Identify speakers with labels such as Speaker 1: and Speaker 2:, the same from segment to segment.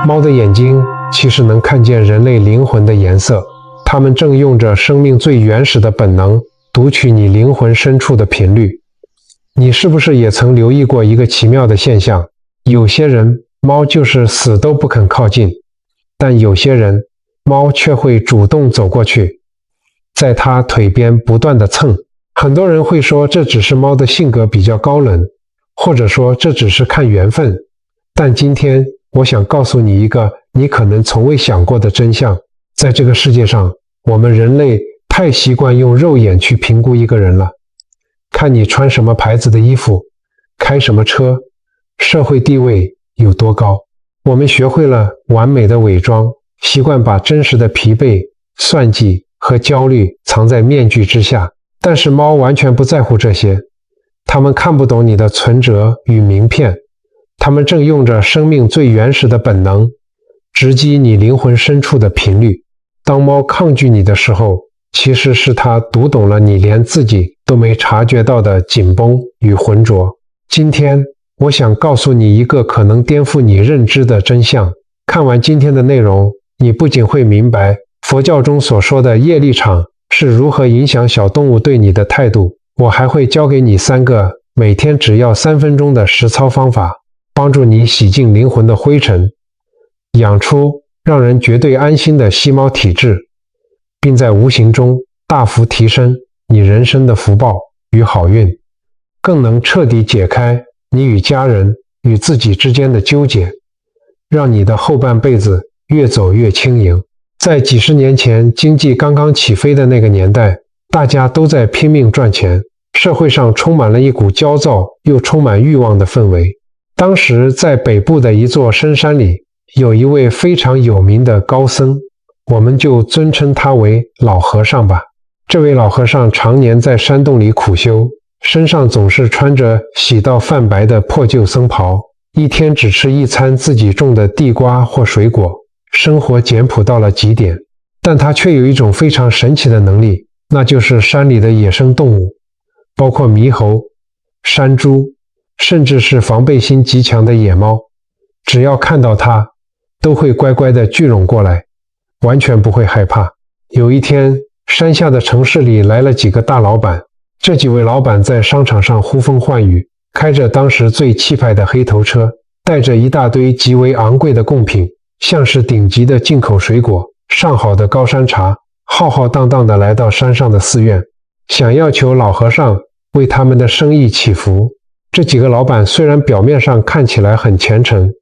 Speaker 1: 猫的眼睛其实能看见人类灵魂的颜色，它们正用着生命最原始的本能，读取你灵魂深处的频率。你是不是也曾留意过一个奇妙的现象？有些人，猫就是死都不肯靠近，但有些人，猫却会主动走过去，在它腿边不断地蹭。很多人会说这只是猫的性格比较高冷，或者说这只是看缘分。但今天我想告诉你一个你可能从未想过的真相。在这个世界上，我们人类太习惯用肉眼去评估一个人了。看你穿什么牌子的衣服，开什么车，社会地位有多高。我们学会了完美的伪装，习惯把真实的疲惫、算计和焦虑藏在面具之下。但是猫完全不在乎这些，它们看不懂你的存折与名片，它们正用着生命最原始的本能，直击你灵魂深处的频率。当猫抗拒你的时候，其实是它读懂了你连自己都没察觉到的紧绷与浑浊。今天，我想告诉你一个可能颠覆你认知的真相。看完今天的内容，你不仅会明白佛教中所说的业力场是如何影响小动物对你的态度，我还会教给你3个每天只要3分钟的实操方法，帮助你洗净灵魂的灰尘，养出让人绝对安心的吸猫体质，并在无形中大幅提升你人生的福报与好运，更能彻底解开你与家人与自己之间的纠结，让你的后半辈子越走越轻盈。在几十年前经济刚刚起飞的那个年代，大家都在拼命赚钱，社会上充满了一股焦躁又充满欲望的氛围。当时在北部的一座深山里，有一位非常有名的高僧，我们就尊称他为老和尚吧。这位老和尚常年在山洞里苦修，身上总是穿着洗到泛白的破旧僧袍，一天只吃一餐自己种的地瓜或水果，生活简朴到了极点。但他却有一种非常神奇的能力，那就是山里的野生动物，包括猕猴、山猪，甚至是防备心极强的野猫，只要看到他，都会乖乖地聚拢过来，完全不会害怕。有一天，山下的城市里来了几个大老板，这几位老板在商场上呼风唤雨，开着当时最气派的黑头车，带着一大堆极为昂贵的贡品，像是顶级的进口水果、上好的高山茶，浩浩荡荡地来到山上的寺院，想要求老和尚为他们的生意祈福。这几个老板虽然表面上看起来很虔诚，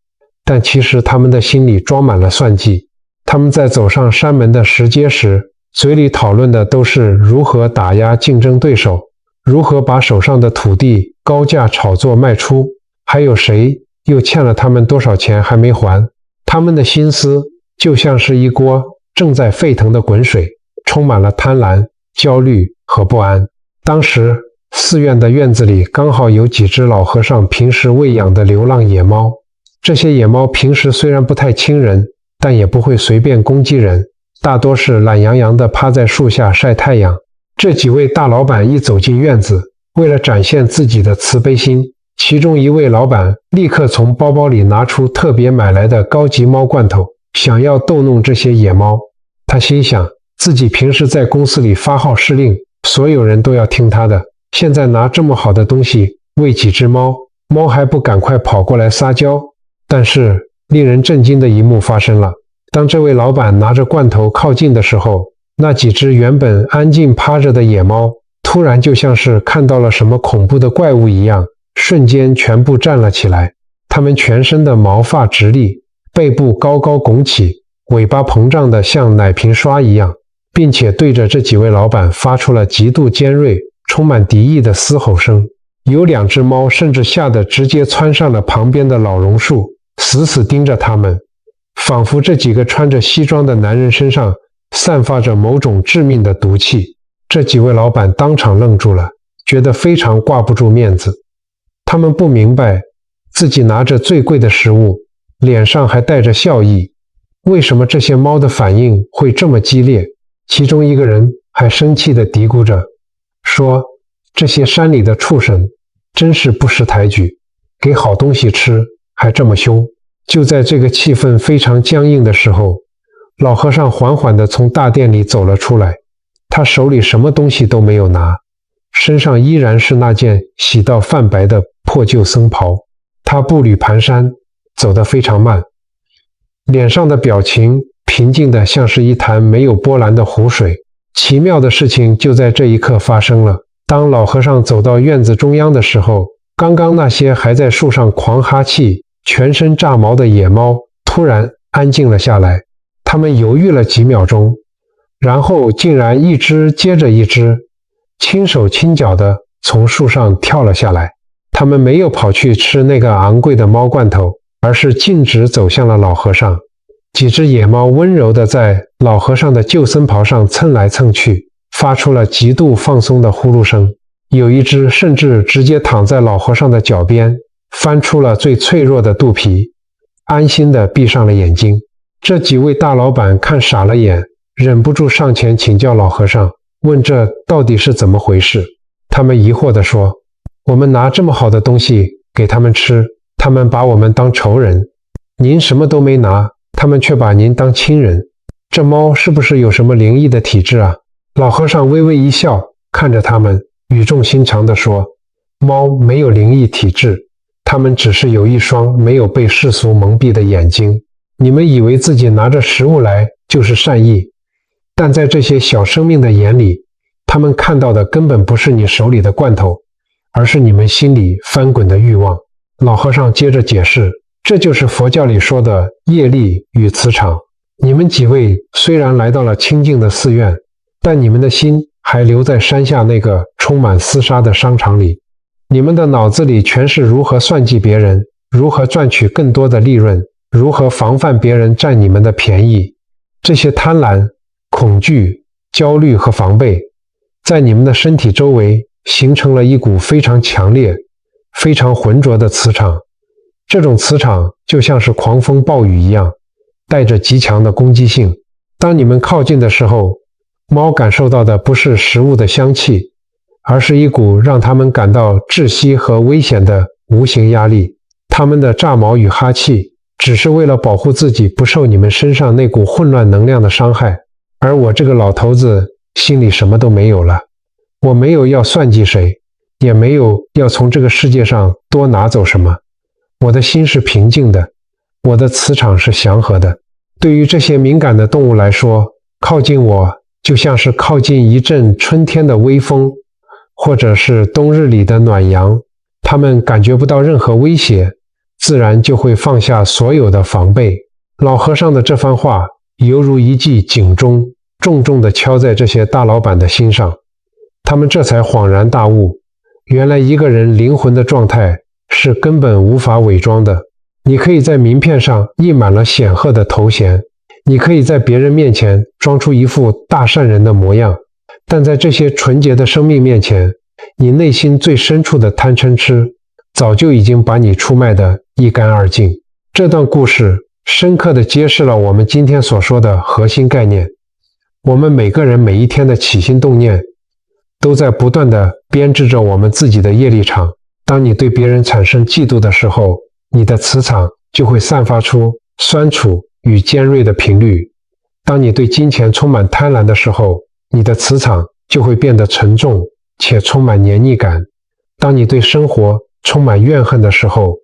Speaker 1: 但其实他们的心里装满了算计。他们在走上山门的石阶时，嘴里讨论的都是如何打压竞争对手，如何把手上的土地高价炒作卖出，还有谁又欠了他们多少钱还没还。他们的心思就像是一锅正在沸腾的滚水，充满了贪婪、焦虑和不安。当时寺院的院子里刚好有几只老和尚平时喂养的流浪野猫，这些野猫平时虽然不太亲人，但也不会随便攻击人，大多是懒洋洋地趴在树下晒太阳。这几位大老板一走进院子，为了展现自己的慈悲心，其中一位老板立刻从包包里拿出特别买来的高级猫罐头，想要逗弄这些野猫。他心想，自己平时在公司里发号施令，所有人都要听他的，现在拿这么好的东西喂几只猫，猫还不赶快跑过来撒娇。但是令人震惊的一幕发生了，当这位老板拿着罐头靠近的时候，那几只原本安静趴着的野猫突然就像是看到了什么恐怖的怪物一样，瞬间全部站了起来。它们全身的毛发直立，背部高高拱起，尾巴膨胀得像奶瓶刷一样，并且对着这几位老板发出了极度尖锐、充满敌意的嘶吼声。有2只猫甚至吓得直接窜上了旁边的老榕树，死死盯着他们，仿佛这几个穿着西装的男人身上散发着某种致命的毒气。这几位老板当场愣住了，觉得非常挂不住面子。他们不明白，自己拿着最贵的食物，脸上还带着笑意，为什么这些猫的反应会这么激烈？其中一个人还生气地嘀咕着，说这些山里的畜生真是不识抬举，给好东西吃还这么凶。就在这个气氛非常僵硬的时候，老和尚缓缓地从大殿里走了出来。他手里什么东西都没有拿，身上依然是那件洗到泛白的破旧僧袍。他步履蹒跚，走得非常慢，脸上的表情平静得像是一潭没有波澜的湖水。奇妙的事情就在这一刻发生了。当老和尚走到院子中央的时候，刚刚那些还在树上狂哈气、全身炸毛的野猫突然安静了下来。它们犹豫了几秒钟，然后竟然一只接着一只，轻手轻脚地从树上跳了下来。它们没有跑去吃那个昂贵的猫罐头，而是径直走向了老和尚。几只野猫温柔地在老和尚的旧僧袍上蹭来蹭去，发出了极度放松的呼噜声。有一只甚至直接躺在老和尚的脚边，翻出了最脆弱的肚皮，安心地闭上了眼睛。这几位大老板看傻了眼，忍不住上前请教老和尚，问这到底是怎么回事。他们疑惑地说，我们拿这么好的东西给他们吃，他们把我们当仇人，您什么都没拿，他们却把您当亲人，这猫是不是有什么灵异的体质啊？老和尚微微一笑，看着他们，语重心长地说，猫没有灵异体质，它们只是有一双没有被世俗蒙蔽的眼睛。你们以为自己拿着食物来就是善意，但在这些小生命的眼里，他们看到的根本不是你手里的罐头，而是你们心里翻滚的欲望。老和尚接着解释，这就是佛教里说的业力与磁场。你们几位虽然来到了清净的寺院，但你们的心还留在山下那个充满厮杀的商场里。你们的脑子里全是如何算计别人，如何赚取更多的利润，如何防范别人占你们的便宜。这些贪婪、恐惧、焦虑和防备，在你们的身体周围形成了一股非常强烈、非常浑浊的磁场。这种磁场就像是狂风暴雨一样，带着极强的攻击性。当你们靠近的时候，猫感受到的不是食物的香气，而是一股让它们感到窒息和危险的无形压力。它们的炸毛与哈气只是为了保护自己不受你们身上那股混乱能量的伤害。而我这个老头子心里什么都没有了，我没有要算计谁，也没有要从这个世界上多拿走什么。我的心是平静的，我的磁场是祥和的。对于这些敏感的动物来说，靠近我就像是靠近一阵春天的微风，或者是冬日里的暖阳。它们感觉不到任何威胁，自然就会放下所有的防备。老和尚的这番话犹如一记警钟，重重地敲在这些大老板的心上。他们这才恍然大悟，原来一个人灵魂的状态是根本无法伪装的。你可以在名片上印满了显赫的头衔，你可以在别人面前装出一副大善人的模样，但在这些纯洁的生命面前，你内心最深处的贪嗔痴早就已经把你出卖得一干二净。这段故事深刻地揭示了我们今天所说的核心概念。我们每个人每一天的起心动念都在不断地编织着我们自己的业力场。当你对别人产生嫉妒的时候，你的磁场就会散发出酸楚与尖锐的频率。当你对金钱充满贪婪的时候，你的磁场就会变得沉重且充满黏腻感。当你对生活充满怨恨的时候，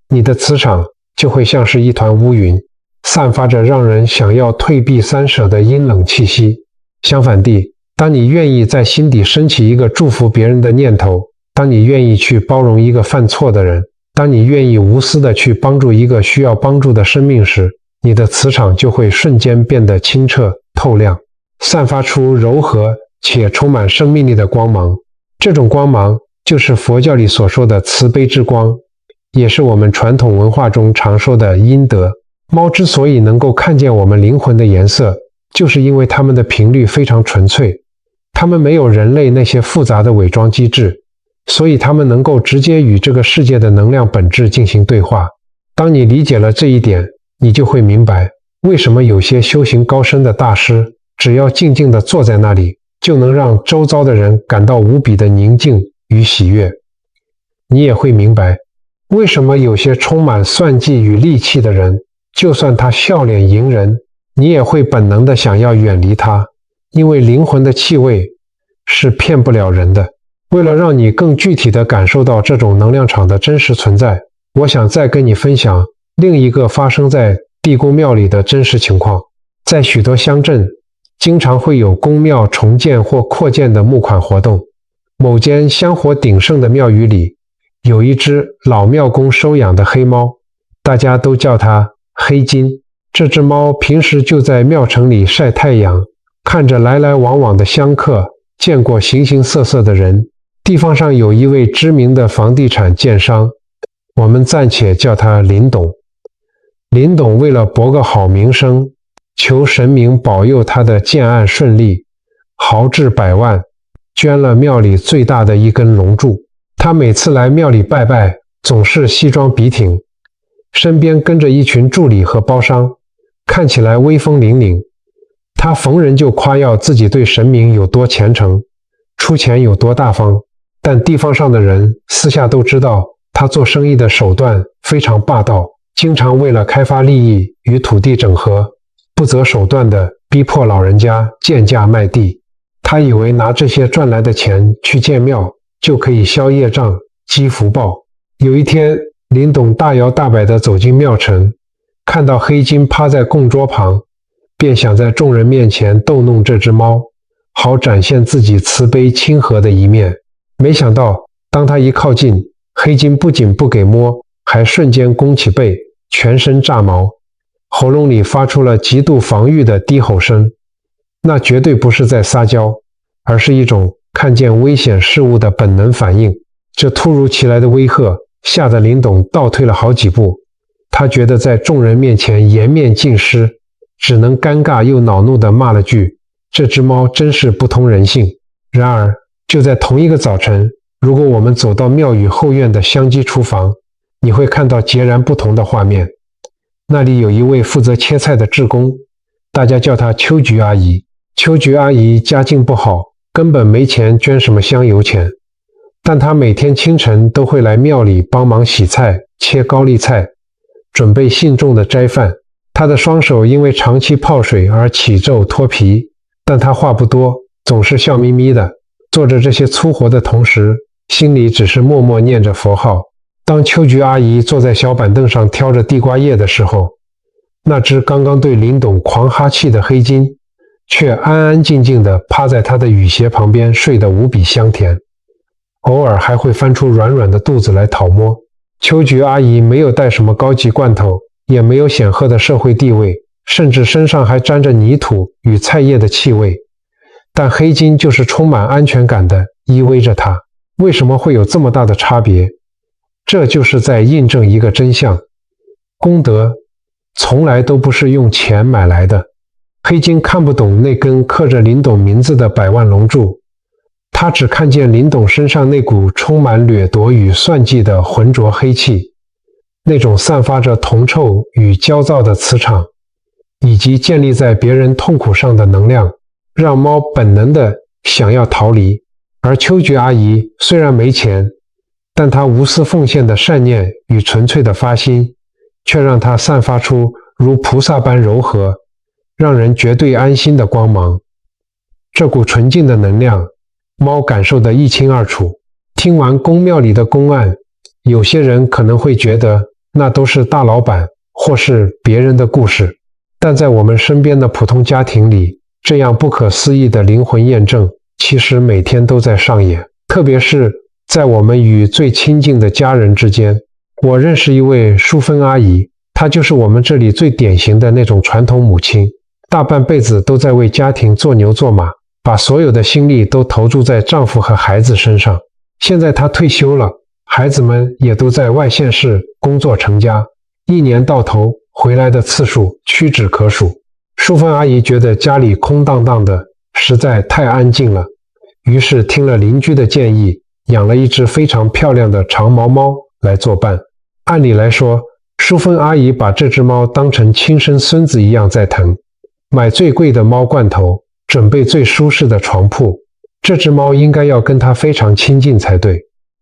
Speaker 1: 你的磁场就会像是一团乌云，散发着让人想要退避三舍的阴冷气息。相反地，当你愿意在心底升起一个祝福别人的念头，当你愿意去包容一个犯错的人，当你愿意无私地去帮助一个需要帮助的生命时，你的磁场就会瞬间变得清澈透亮，散发出柔和且充满生命力的光芒。这种光芒就是佛教里所说的慈悲之光，也是我们传统文化中常说的阴德。猫之所以能够看见我们灵魂的颜色，就是因为它们的频率非常纯粹，它们没有人类那些复杂的伪装机制，所以它们能够直接与这个世界的能量本质进行对话。当你理解了这一点，你就会明白为什么有些修行高深的大师只要静静地坐在那里，就能让周遭的人感到无比的宁静与喜悦。你也会明白为什么有些充满算计与戾气的人，就算他笑脸迎人，你也会本能地想要远离他？因为灵魂的气味是骗不了人的。为了让你更具体地感受到这种能量场的真实存在，我想再跟你分享另一个发生在地宫庙里的真实情况。在许多乡镇，经常会有宫庙重建或扩建的募款活动。某间香火鼎盛的庙宇里，有一只老庙公收养的黑猫，大家都叫它黑金。这只猫平时就在庙城里晒太阳，看着来来往往的香客，见过形形色色的人。地方上有一位知名的房地产建商，我们暂且叫他林董。林董为了博个好名声，求神明保佑他的建案顺利，豪掷百万，捐了庙里最大的一根龙柱。他每次来庙里拜拜，总是西装笔挺，身边跟着一群助理和包商，看起来威风凛凛。他逢人就夸耀自己对神明有多虔诚，出钱有多大方。但地方上的人私下都知道，他做生意的手段非常霸道，经常为了开发利益与土地整合，不择手段地逼迫老人家贱价卖地。他以为拿这些赚来的钱去建庙，就可以消业障、积福报。有一天，林董大摇大摆地走进庙城，看到黑金趴在供桌旁，便想在众人面前逗弄这只猫，好展现自己慈悲亲和的一面。没想到，当他一靠近，黑金不仅不给摸，还瞬间弓起背，全身炸毛，喉咙里发出了极度防御的低吼声。那绝对不是在撒娇，而是一种看见危险事物的本能反应。这突如其来的威吓吓得林董倒退了好几步，他觉得在众人面前颜面尽失，只能尴尬又恼怒地骂了句：“这只猫真是不通人性。”然而，就在同一个早晨，如果我们走到庙宇后院的香积厨房，你会看到截然不同的画面。那里有一位负责切菜的志工，大家叫她秋菊阿姨。秋菊阿姨家境不好，根本没钱捐什么香油钱，但她每天清晨都会来庙里帮忙洗菜、切高丽菜，准备信众的斋饭。她的双手因为长期泡水而起皱脱皮，但她话不多，总是笑眯眯的。做着这些粗活的同时，心里只是默默念着佛号。当秋菊阿姨坐在小板凳上挑着地瓜叶的时候，那只刚刚对林董狂哈气的黑金，却安安静静地趴在她的雨鞋旁边睡得无比香甜，偶尔还会翻出软软的肚子来讨摸。秋菊阿姨没有带什么高级罐头，也没有显赫的社会地位，甚至身上还沾着泥土与菜叶的气味。但黑金就是充满安全感地依偎着他。为什么会有这么大的差别？这就是在印证一个真相：功德从来都不是用钱买来的。黑金看不懂那根刻着林董名字的百万龙柱，他只看见林董身上那股充满掠夺与算计的浑浊黑气，那种散发着铜臭与焦躁的磁场，以及建立在别人痛苦上的能量，让猫本能的想要逃离。而秋菊阿姨虽然没钱，但她无私奉献的善念与纯粹的发心，却让她散发出如菩萨般柔和，让人绝对安心的光芒。这股纯净的能量，猫感受得一清二楚。听完宫庙里的公案，有些人可能会觉得那都是大老板或是别人的故事，但在我们身边的普通家庭里，这样不可思议的灵魂验证其实每天都在上演，特别是在我们与最亲近的家人之间。我认识一位淑芬阿姨，她就是我们这里最典型的那种传统母亲，大半辈子都在为家庭做牛做马，把所有的心力都投注在丈夫和孩子身上。现在她退休了，孩子们也都在外县市工作成家，一年到头回来的次数屈指可数。淑芬阿姨觉得家里空荡荡的，实在太安静了，于是听了邻居的建议，养了一只非常漂亮的长毛猫来作伴。按理来说，淑芬阿姨把这只猫当成亲生孙子一样在疼，买最贵的猫罐头，准备最舒适的床铺，这只猫应该要跟她非常亲近才对。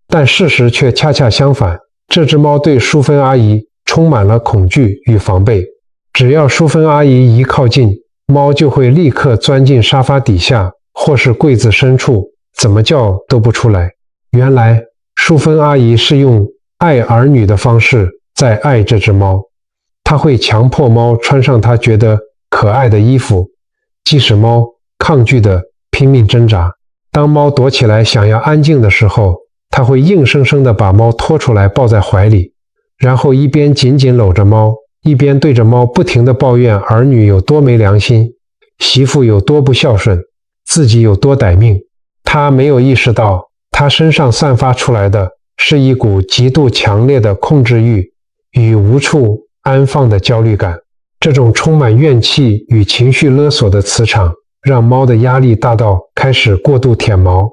Speaker 1: 但事实却恰恰相反，这只猫对淑芬阿姨充满了恐惧与防备。只要淑芬阿姨一靠近，猫就会立刻钻进沙发底下或是柜子深处，怎么叫都不出来。原来淑芬阿姨是用爱儿女的方式在爱这只猫，她会强迫猫穿上她觉得可爱的衣服，即使猫抗拒的拼命挣扎。当猫躲起来想要安静的时候，她会硬生生地把猫拖出来抱在怀里，然后一边紧紧搂着猫，一边对着猫不停地抱怨儿女有多没良心，媳妇有多不孝顺，自己有多歹命。她没有意识到，她身上散发出来的是一股极度强烈的控制欲与无处安放的焦虑感。这种充满怨气与情绪勒索的磁场，让猫的压力大到开始过度舔毛，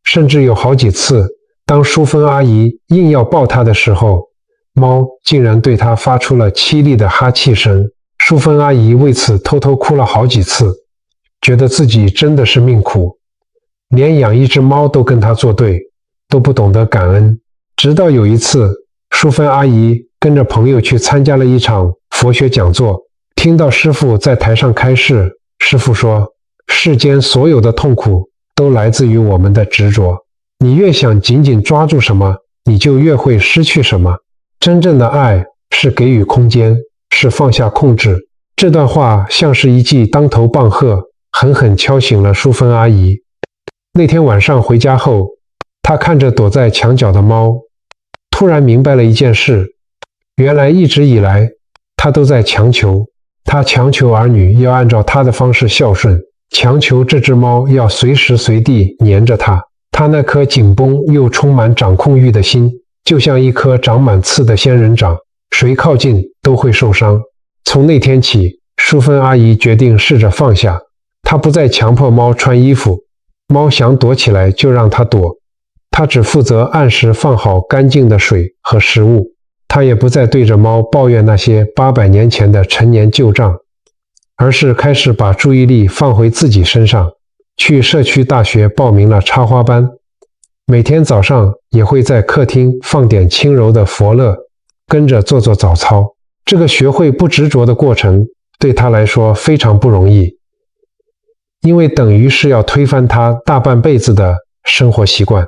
Speaker 1: 甚至有好几次，当淑芬阿姨硬要抱它的时候，猫竟然对它发出了凄厉的哈气声。淑芬阿姨为此偷偷哭了好几次，觉得自己真的是命苦，连养一只猫都跟她作对，都不懂得感恩。直到有一次，淑芬阿姨跟着朋友去参加了一场佛学讲座，听到师父在台上开示，师父说，世间所有的痛苦都来自于我们的执着，你越想紧紧抓住什么，你就越会失去什么。真正的爱是给予空间，是放下控制。这段话像是一记当头棒喝，狠狠敲醒了淑芬阿姨。那天晚上回家后，她看着躲在墙角的猫，突然明白了一件事，原来一直以来她都在强求，她强求儿女要按照她的方式孝顺，强求这只猫要随时随地黏着她。她那颗紧绷又充满掌控欲的心，就像一颗长满刺的仙人掌，谁靠近都会受伤。从那天起，淑芬阿姨决定试着放下，她不再强迫猫穿衣服，猫想躲起来就让它躲，她只负责按时放好干净的水和食物。她也不再对着猫抱怨那些800年前的陈年旧账，而是开始把注意力放回自己身上，去社区大学报名了插花班，每天早上也会在客厅放点轻柔的佛乐，跟着做做早操。这个学会不执着的过程对他来说非常不容易，因为等于是要推翻他大半辈子的生活习惯。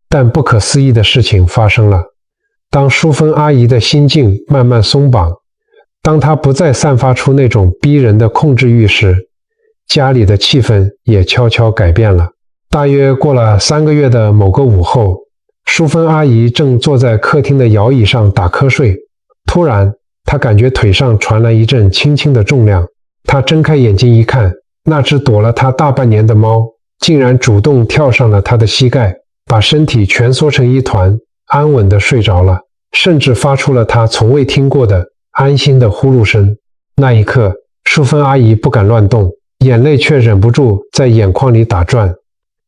Speaker 1: 但不可思议的事情发生了，当淑芬阿姨的心境慢慢松绑，当她不再散发出那种逼人的控制欲时，家里的气氛也悄悄改变了。大约过了3个月的某个午后，淑芬阿姨正坐在客厅的摇椅上打瞌睡，突然她感觉腿上传来一阵轻轻的重量。她睁开眼睛一看，那只躲了她大半年的猫竟然主动跳上了她的膝盖，把身体蜷缩成一团，安稳地睡着了，甚至发出了她从未听过的安心的呼噜声。那一刻，淑芬阿姨不敢乱动，眼泪却忍不住在眼眶里打转。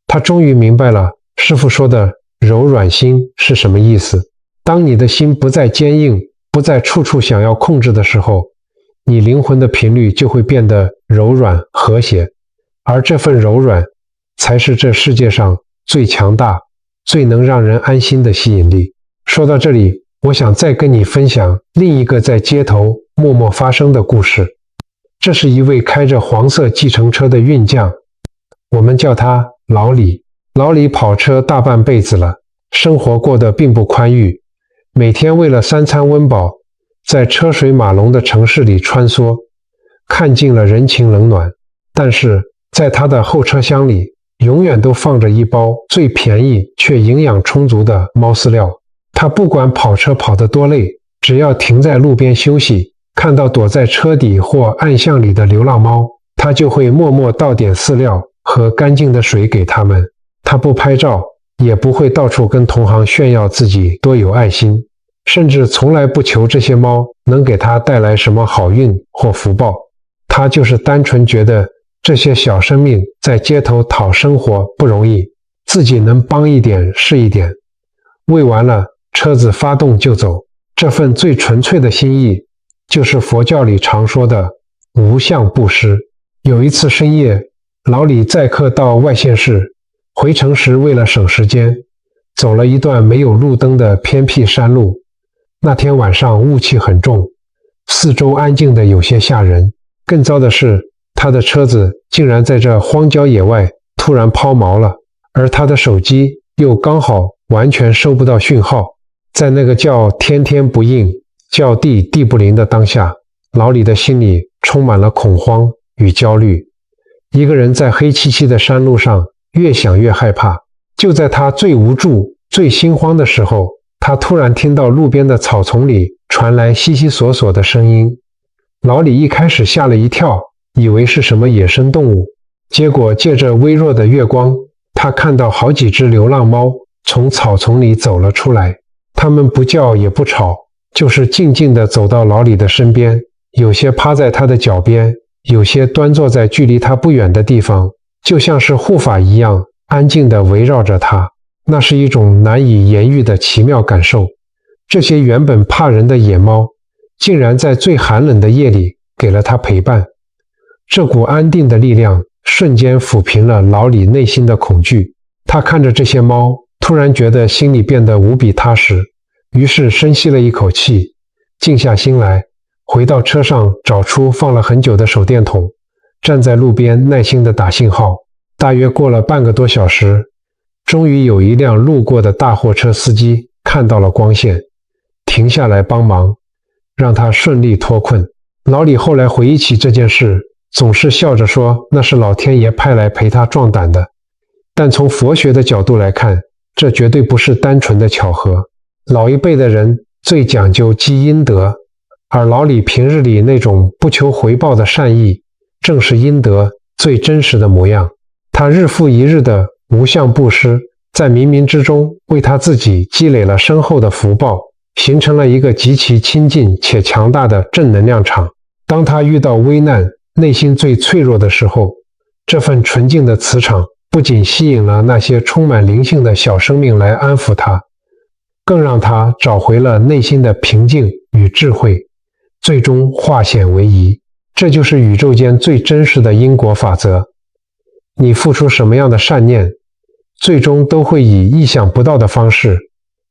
Speaker 1: 她终于明白了师父说的柔软心是什么意思。当你的心不再坚硬，不再处处想要控制的时候，你灵魂的频率就会变得柔软和谐，而这份柔软才是这世界上最强大、最能让人安心的吸引力。说到这里，我想再跟你分享另一个在街头默默发生的故事。这是一位开着黄色计程车的运将，我们叫他老李。老李跑车大半辈子了，生活过得并不宽裕，每天为了3餐温饱，在车水马龙的城市里穿梭，看尽了人情冷暖。但是在他的后车厢里，永远都放着一包最便宜却营养充足的猫饲料。他不管跑车跑得多累，只要停在路边休息，看到躲在车底或暗巷里的流浪猫，他就会默默倒点饲料和干净的水给它们。他不拍照，也不会到处跟同行炫耀自己多有爱心，甚至从来不求这些猫能给他带来什么好运或福报。他就是单纯觉得这些小生命在街头讨生活不容易，自己能帮一点是一点。喂完了，车子发动就走。这份最纯粹的心意，就是佛教里常说的无相布施。有一次深夜，老李载客到外县市，回城时为了省时间，走了一段没有路灯的偏僻山路。那天晚上雾气很重，四周安静的有些吓人。更糟的是，他的车子竟然在这荒郊野外突然抛锚了，而他的手机又刚好完全收不到讯号。在那个叫天天不应，叫地地不灵的当下，老李的心里充满了恐慌与焦虑。一个人在黑漆漆的山路上，越想越害怕。就在他最无助、最心慌的时候，他突然听到路边的草丛里传来悉悉索索的声音。老李一开始吓了一跳，以为是什么野生动物，结果借着微弱的月光，他看到好几只流浪猫从草丛里走了出来。它们不叫也不吵，就是静静地走到老李的身边，有些趴在他的脚边，有些端坐在距离他不远的地方，就像是护法一样安静地围绕着他。那是一种难以言喻的奇妙感受。这些原本怕人的野猫，竟然在最寒冷的夜里给了他陪伴。这股安定的力量瞬间抚平了老李内心的恐惧。他看着这些猫，突然觉得心里变得无比踏实，于是深吸了一口气，静下心来，回到车上找出放了很久的手电筒，站在路边耐心地打信号。大约过了半个多小时，终于有一辆路过的大货车司机看到了光线，停下来帮忙，让他顺利脱困。老李后来回忆起这件事，总是笑着说那是老天爷派来陪他壮胆的。但从佛学的角度来看，这绝对不是单纯的巧合。老一辈的人最讲究积阴德，而老李平日里那种不求回报的善意，正是阴德最真实的模样。他日复一日的无相布施，在冥冥之中为他自己积累了深厚的福报，形成了一个极其亲近且强大的正能量场。当他遇到危难，内心最脆弱的时候，这份纯净的磁场不仅吸引了那些充满灵性的小生命来安抚他，更让他找回了内心的平静与智慧，最终化险为夷。这就是宇宙间最真实的因果法则。你付出什么样的善念，最终都会以意想不到的方式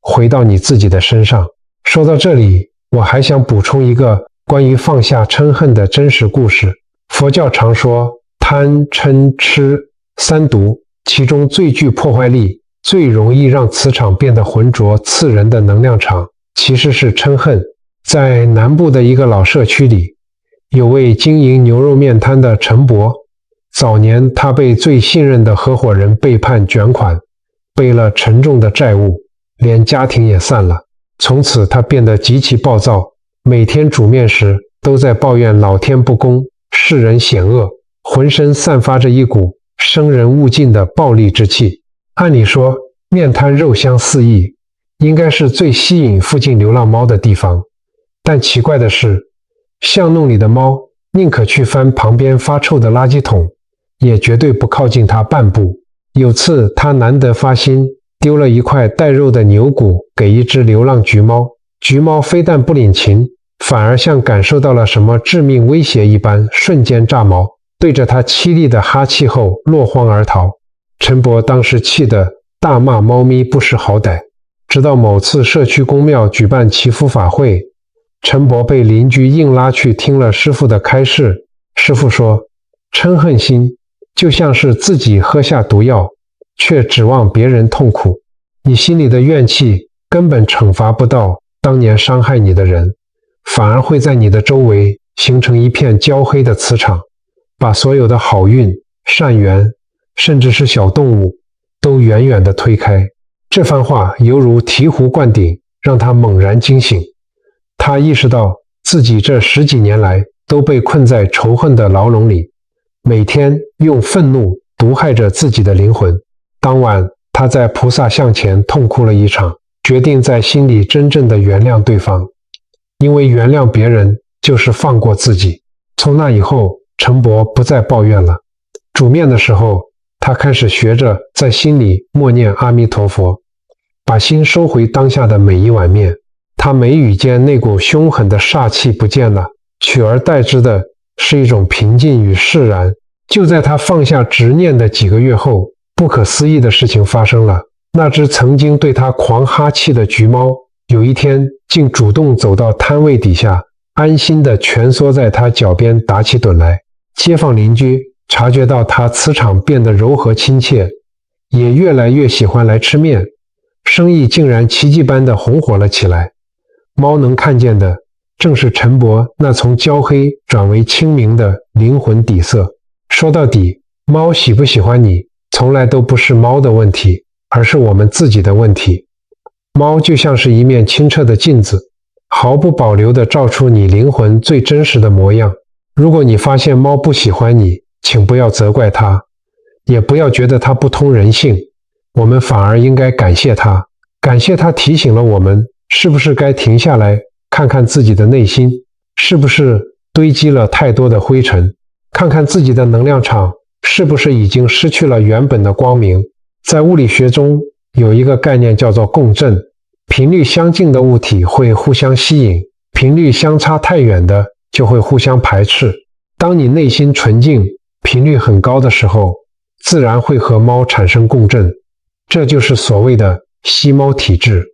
Speaker 1: 回到你自己的身上。说到这里，我还想补充一个关于放下嗔恨的真实故事。佛教常说贪嗔痴三毒，其中最具破坏力、最容易让磁场变得浑浊刺人的能量场，其实是嗔恨。在南部的一个老社区里，有位经营牛肉面摊的陈伯。早年他被最信任的合伙人背叛卷款，背了沉重的债务，连家庭也散了。从此他变得极其暴躁，每天煮面时都在抱怨老天不公，世人险恶，浑身散发着一股生人勿近的暴戾之气。按理说，面摊肉香四溢，应该是最吸引附近流浪猫的地方。但奇怪的是，巷弄里的猫宁可去翻旁边发臭的垃圾桶，也绝对不靠近它半步。有次他难得发心，丢了一块带肉的牛骨给一只流浪橘猫，橘猫非但不领情，反而像感受到了什么致命威胁一般，瞬间炸毛，对着他凄厉的哈气后落荒而逃。陈伯当时气得大骂猫咪不识好歹。直到某次社区公庙举办祈福法会，陈伯被邻居硬拉去听了师父的开示。师父说，嗔恨心就像是自己喝下毒药，却指望别人痛苦。你心里的怨气根本惩罚不到当年伤害你的人，反而会在你的周围形成一片焦黑的磁场，把所有的好运、善缘，甚至是小动物都远远地推开。这番话犹如醍醐灌顶，让他猛然惊醒。他意识到自己这10几年来都被困在仇恨的牢笼里，每天用愤怒毒害着自己的灵魂。当晚，他在菩萨像前痛哭了一场，决定在心里真正的原谅对方，因为原谅别人就是放过自己。从那以后，陈伯不再抱怨了。煮面的时候，他开始学着在心里默念阿弥陀佛，把心收回当下的每一碗面。他眉宇间那股凶狠的煞气不见了，取而代之的是一种平静与释然。就在他放下执念的几个月后，不可思议的事情发生了。那只曾经对他狂哈气的橘猫，有一天竟主动走到摊位底下，安心地蜷缩在他脚边打起盹来。街坊邻居察觉到他磁场变得柔和亲切，也越来越喜欢来吃面，生意竟然奇迹般地红火了起来。猫能看见的正是陈伯那从焦黑转为清明的灵魂底色。说到底，猫喜不喜欢你从来都不是猫的问题，而是我们自己的问题。猫就像是一面清澈的镜子，毫不保留地照出你灵魂最真实的模样。如果你发现猫不喜欢你，请不要责怪它，也不要觉得它不通人性，我们反而应该感谢它，感谢它提醒了我们，是不是该停下来看看自己的内心，是不是堆积了太多的灰尘，看看自己的能量场是不是已经失去了原本的光明。在物理学中有一个概念叫做共振，频率相近的物体会互相吸引，频率相差太远的就会互相排斥。当你内心纯净，频率很高的时候，自然会和猫产生共振，这就是所谓的吸猫体质。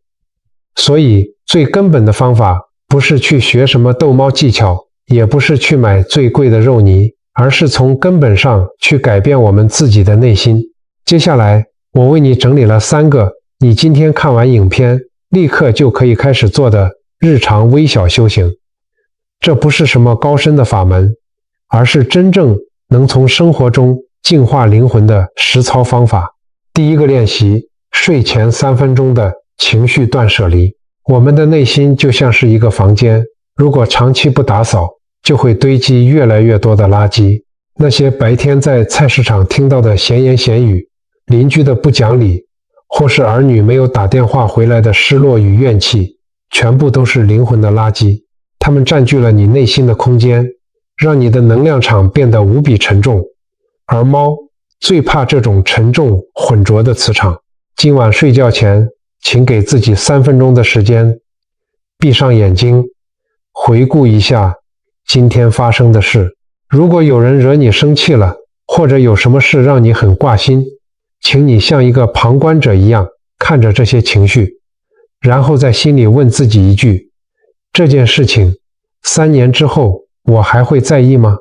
Speaker 1: 所以最根本的方法不是去学什么逗猫技巧，也不是去买最贵的肉泥，而是从根本上去改变我们自己的内心。接下来我为你整理了3个你今天看完影片立刻就可以开始做的日常微小修行。这不是什么高深的法门，而是真正能从生活中净化灵魂的实操方法。第一个练习，睡前3分钟的情绪断舍离。我们的内心就像是一个房间，如果长期不打扫，就会堆积越来越多的垃圾。那些白天在菜市场听到的闲言闲语，邻居的不讲理，或是儿女没有打电话回来的失落与怨气，全部都是灵魂的垃圾。它们占据了你内心的空间，让你的能量场变得无比沉重。而猫最怕这种沉重混浊的磁场。今晚睡觉前，请给自己3分钟的时间，闭上眼睛，回顾一下今天发生的事。如果有人惹你生气了，或者有什么事让你很挂心，请你像一个旁观者一样看着这些情绪，然后在心里问自己一句：这件事情3年之后我还会在意吗？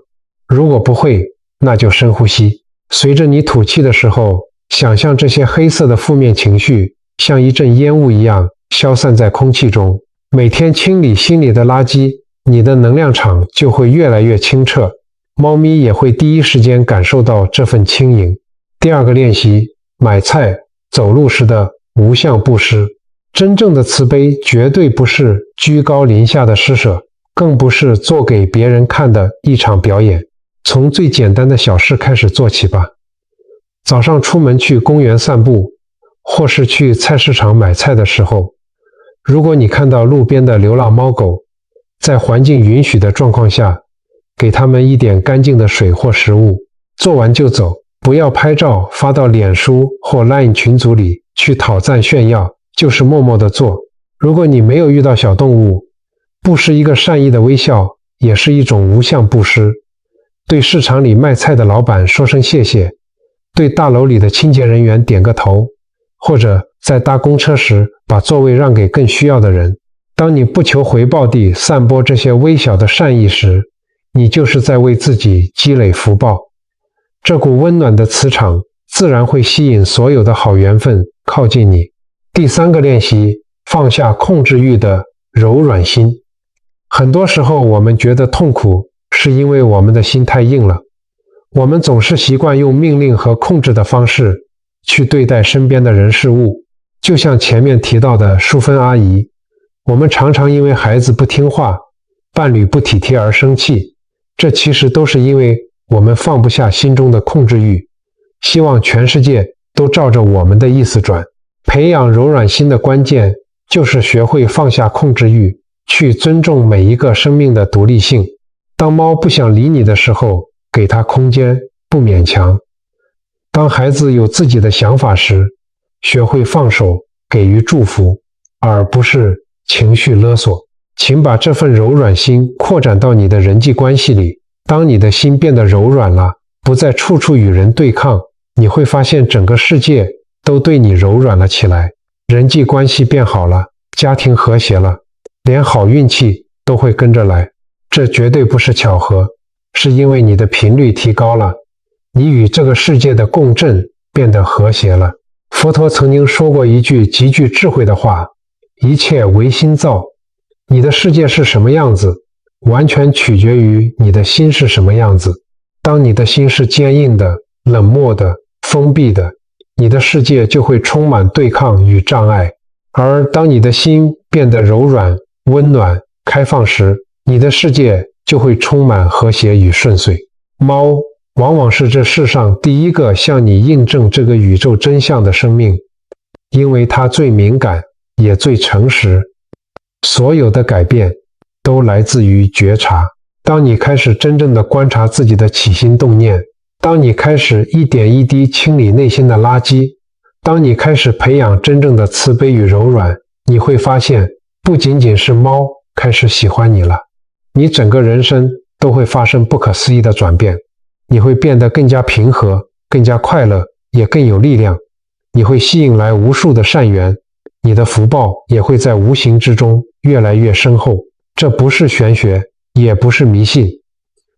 Speaker 1: 如果不会，那就深呼吸。随着你吐气的时候，想象这些黑色的负面情绪像一阵烟雾一样消散在空气中。每天清理心里的垃圾，你的能量场就会越来越清澈，猫咪也会第一时间感受到这份轻盈。第二个练习，买菜走路时的无相布施。真正的慈悲绝对不是居高临下的施舍，更不是做给别人看的一场表演。从最简单的小事开始做起吧。早上出门去公园散步，或是去菜市场买菜的时候，如果你看到路边的流浪猫狗，在环境允许的状况下，给它们一点干净的水或食物，做完就走，不要拍照发到脸书或 LINE 群组里去讨赞炫耀，就是默默地做。如果你没有遇到小动物，布施一个善意的微笑，也是一种无相布施。对市场里卖菜的老板说声谢谢，对大楼里的清洁人员点个头，或者在搭公车时把座位让给更需要的人。当你不求回报地散播这些微小的善意时，你就是在为自己积累福报。这股温暖的磁场自然会吸引所有的好缘分靠近你。第3个练习，放下控制欲的柔软心。很多时候我们觉得痛苦，是因为我们的心太硬了。我们总是习惯用命令和控制的方式去对待身边的人事物。就像前面提到的淑芬阿姨，我们常常因为孩子不听话，伴侣不体贴而生气，这其实都是因为我们放不下心中的控制欲，希望全世界都照着我们的意思转。培养柔软心的关键就是学会放下控制欲，去尊重每一个生命的独立性。当猫不想理你的时候，给它空间，不勉强。当孩子有自己的想法时，学会放手，给予祝福，而不是情绪勒索。请把这份柔软心扩展到你的人际关系里。当你的心变得柔软了，不再处处与人对抗，你会发现整个世界都对你柔软了起来，人际关系变好了，家庭和谐了，连好运气都会跟着来。这绝对不是巧合，是因为你的频率提高了，你与这个世界的共振变得和谐了。佛陀曾经说过一句极具智慧的话：一切唯心造。你的世界是什么样子，完全取决于你的心是什么样子。当你的心是坚硬的、冷漠的、封闭的，你的世界就会充满对抗与障碍；而当你的心变得柔软、温暖、开放时，你的世界就会充满和谐与顺遂。猫往往是这世上第一个向你印证这个宇宙真相的生命，因为它最敏感，也最诚实。所有的改变都来自于觉察。当你开始真正的观察自己的起心动念，当你开始一点一滴清理内心的垃圾，当你开始培养真正的慈悲与柔软，你会发现，不仅仅是猫开始喜欢你了，你整个人生都会发生不可思议的转变。你会变得更加平和，更加快乐，也更有力量。你会吸引来无数的善缘，你的福报也会在无形之中越来越深厚。这不是玄学，也不是迷信，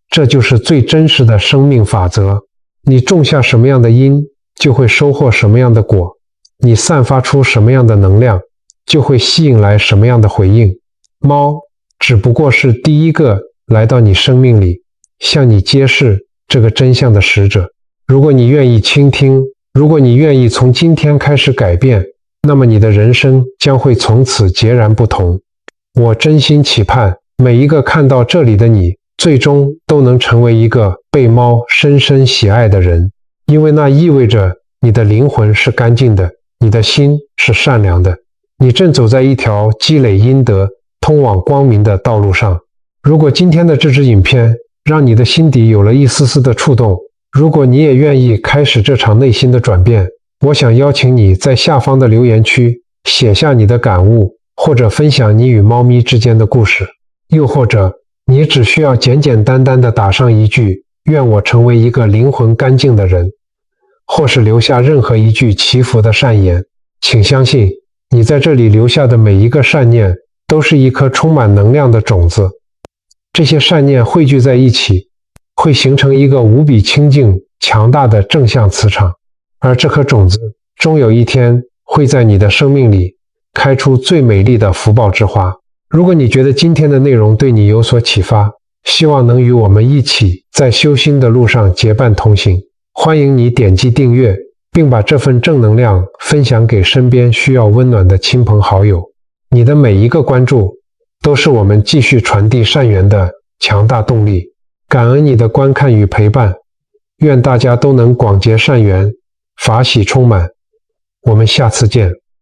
Speaker 1: 这就是最真实的生命法则。你种下什么样的因，就会收获什么样的果。你散发出什么样的能量，就会吸引来什么样的回应。猫只不过是第一个来到你生命里，向你揭示这个真相的使者。如果你愿意倾听，如果你愿意从今天开始改变，那么你的人生将会从此截然不同。我真心期盼每一个看到这里的你，最终都能成为一个被猫深深喜爱的人，因为那意味着你的灵魂是干净的，你的心是善良的，你正走在一条积累阴德、通往光明的道路上。如果今天的这支影片让你的心底有了一丝丝的触动，如果你也愿意开始这场内心的转变，我想邀请你在下方的留言区写下你的感悟，或者分享你与猫咪之间的故事，又或者你只需要简简单单地打上一句愿我成为一个灵魂干净的人，或是留下任何一句祈福的善言。请相信，你在这里留下的每一个善念都是一颗充满能量的种子，这些善念汇聚在一起，会形成一个无比清净、强大的正向磁场，而这颗种子终有一天会在你的生命里开出最美丽的福报之花。如果你觉得今天的内容对你有所启发，希望能与我们一起在修心的路上结伴同行，欢迎你点击订阅，并把这份正能量分享给身边需要温暖的亲朋好友。你的每一个关注都是我们继续传递善缘的强大动力。感恩你的观看与陪伴，愿大家都能广结善缘，法喜充满。我们下次见。